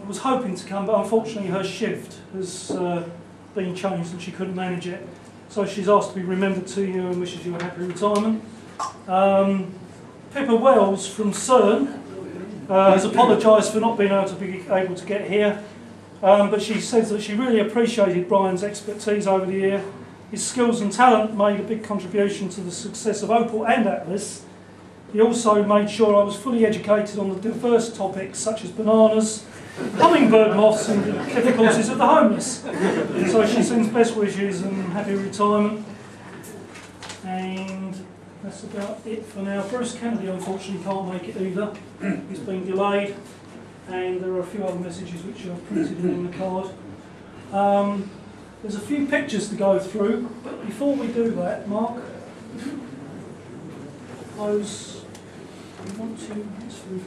was hoping to come, but unfortunately her shift has been changed and she couldn't manage it. So she's asked to be remembered to you and wishes you a happy retirement. Pippa Wells from CERN has apologised for not being able to get here, but she says that she really appreciated Brian's expertise over the year. His skills and talent made a big contribution to the success of Opal and Atlas. He also made sure I was fully educated on the diverse topics such as bananas, hummingbird moths and the difficulties of the homeless. So she sends best wishes and happy retirement. And that's about it for now. Bruce Kennedy unfortunately can't make it either. He's been delayed, and there are a few other messages which are printed in the card. There's a few pictures to go through, but before we do that, Mark, those you want to through.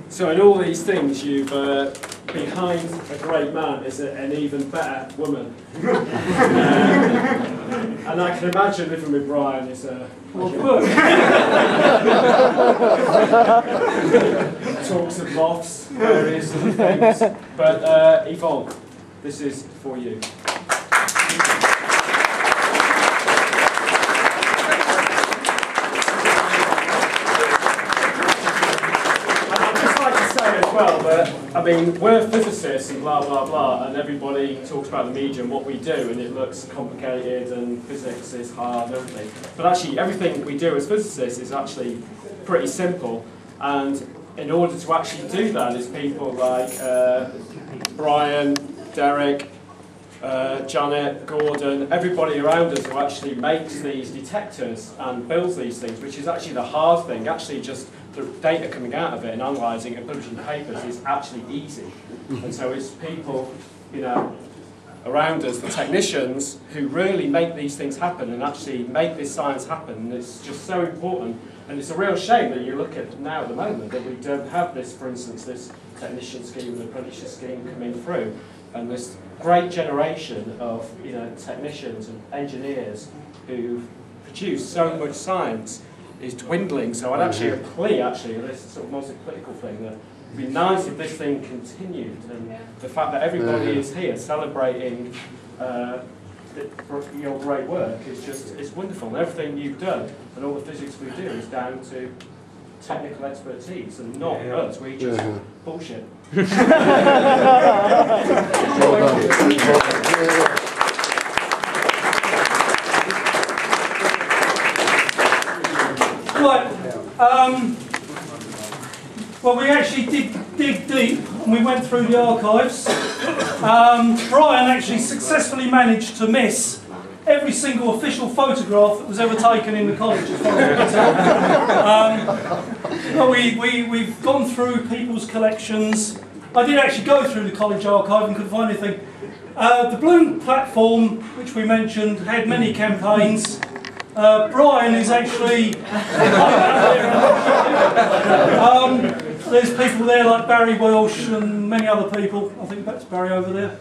So in all these things, you've behind a great man is an even better woman. And I can imagine living with Brian is talks of moths, various other things. But Yvonne, this is for you. Well, but I mean, we're physicists and blah blah blah, and everybody talks about the medium, what we do, and it looks complicated and physics is hard and everything. But actually, everything we do as physicists is actually pretty simple. And in order to actually do that, is people like Brian, Derek, Janet, Gordon, everybody around us who actually makes these detectors and builds these things, which is actually the hard thing. Actually, just the data coming out of it and analysing and publishing papers is actually easy. And so it's people, you know, around us, the technicians, who really make these things happen and actually make this science happen. And it's just so important. And it's a real shame that you look at now at the moment that we don't have this, for instance, this technician scheme and apprenticeship scheme coming through, and this great generation of, you know, technicians and engineers who produce so much science is dwindling. So I'd actually a plea, actually, this sort of multi-political thing, that it'd be nice if this thing continued, and the fact that everybody is here celebrating your great work is just, it's wonderful. And everything you've done and all the physics we do is down to technical expertise and not us. We just bullshit. Right. Well, we actually did dig deep and we went through the archives. Brian actually successfully managed to miss every single official photograph that was ever taken in the college, as far as I can tell. We've gone through people's collections. I did actually go through the college archive and couldn't find anything. The Bloom platform, which we mentioned, had many campaigns. Brian is actually... there's people there like Barry Welsh and many other people. I think that's Barry over there.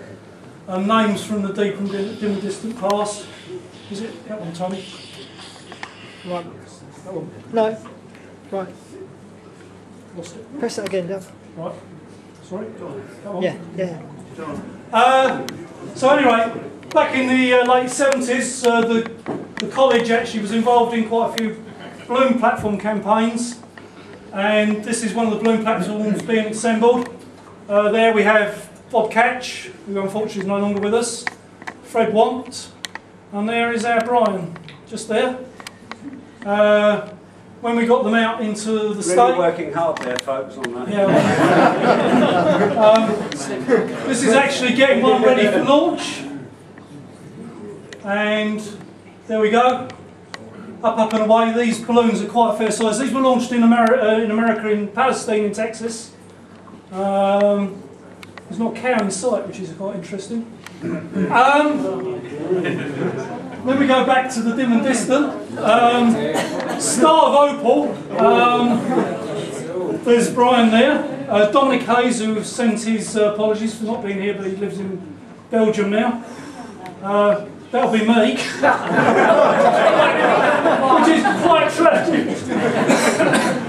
Names from the deep and dim and distant past. Is it that one, Tony? Right. That one. No. Right. Lost it. Press it again, Dave. Right. Sorry. That one. Yeah. Yeah. So anyway, back in the late 70s, the college actually was involved in quite a few Bloom platform campaigns, and this is one of the Bloom platforms being assembled. There we have Bob Catch, who unfortunately is no longer with us, Fred Want, and there is our Brian, just there. When we got them out into the state... Really working hard there, folks, on that. Yeah. This is actually getting one ready for launch. And there we go. Up and away. These balloons are quite a fair size. These were launched in America, in Palestine, in Texas. There's not a cow in sight, which is quite interesting. Then we go back to the dim and distant. Star of Opal. There's Brian there. Dominic Hayes, who sent his apologies for not being here, but he lives in Belgium now. That'll be me. Which is quite tragic.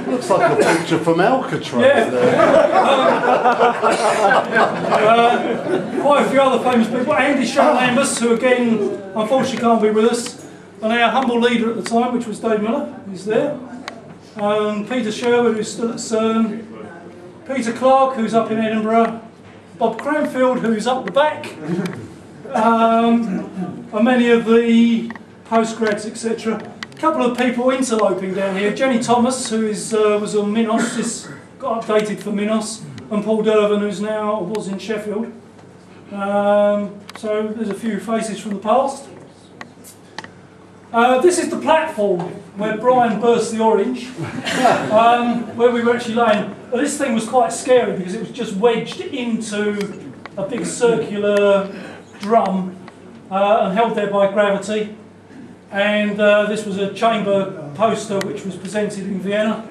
Looks like a picture from Alcatraz there. Quite a few other famous people. Andy Lambus, who again, unfortunately can't be with us, and our humble leader at the time, which was Dave Miller, who's there. Peter Sherwood, who's still at CERN. Peter Clark, who's up in Edinburgh. Bob Cranfield, who's up the back. And many of the postgrads, etc. A couple of people interloping down here. Jenny Thomas, who was on Minos, just got updated for Minos, and Paul Dervin, who's now was in Sheffield. So there's a few faces from the past. This is the platform where Brian burst the orange, where we were actually laying. Well, this thing was quite scary because it was just wedged into a big circular drum and held there by gravity. And this was a chamber poster which was presented in Vienna.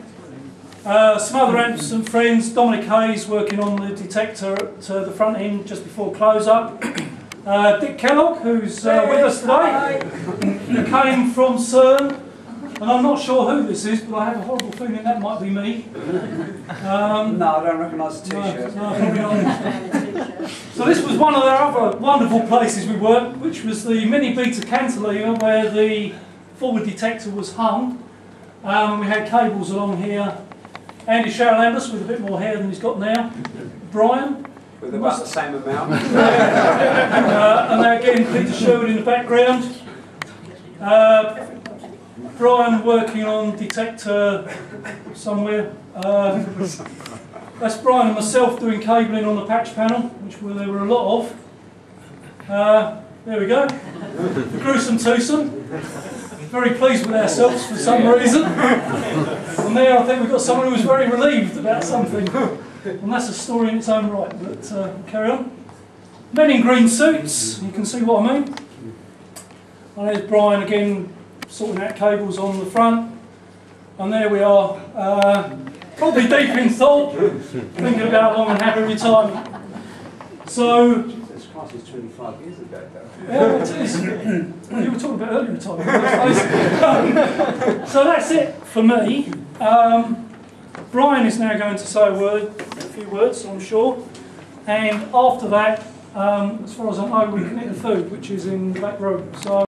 Some other absent friends, Dominic Hayes working on the detector at the front end just before close-up. Dick Kellogg, who's with us today, who came from CERN, and I'm not sure who this is, but I have a horrible feeling that might be me. No, I don't recognise the t-shirt. No, probably not. So this was one of our other wonderful places we worked, which was the mini beta cantilever where the forward detector was hung. We had cables along here. Andy Lambus with a bit more hair than he's got now. Brian. With about the same amount. And then again, Peter Sherwood in the background. Brian working on detector somewhere. That's Brian and myself doing cabling on the patch panel, which there were a lot of. There we go. The gruesome twosome. Very pleased with ourselves for some reason. And there I think we've got someone who was very relieved about something. And that's a story in its own right, but carry on. Men in green suits, you can see what I mean. And there's Brian again sorting out cables on the front. And there we are, probably deep in thought, thinking about long and happy retirement. So, This class is 25 years ago, though. yeah, it is. You were talking about early retirement. So that's it for me. Brian is now going to say a few words, I'm sure. And after that, as far as I know, we can eat the food, which is in the back room. So.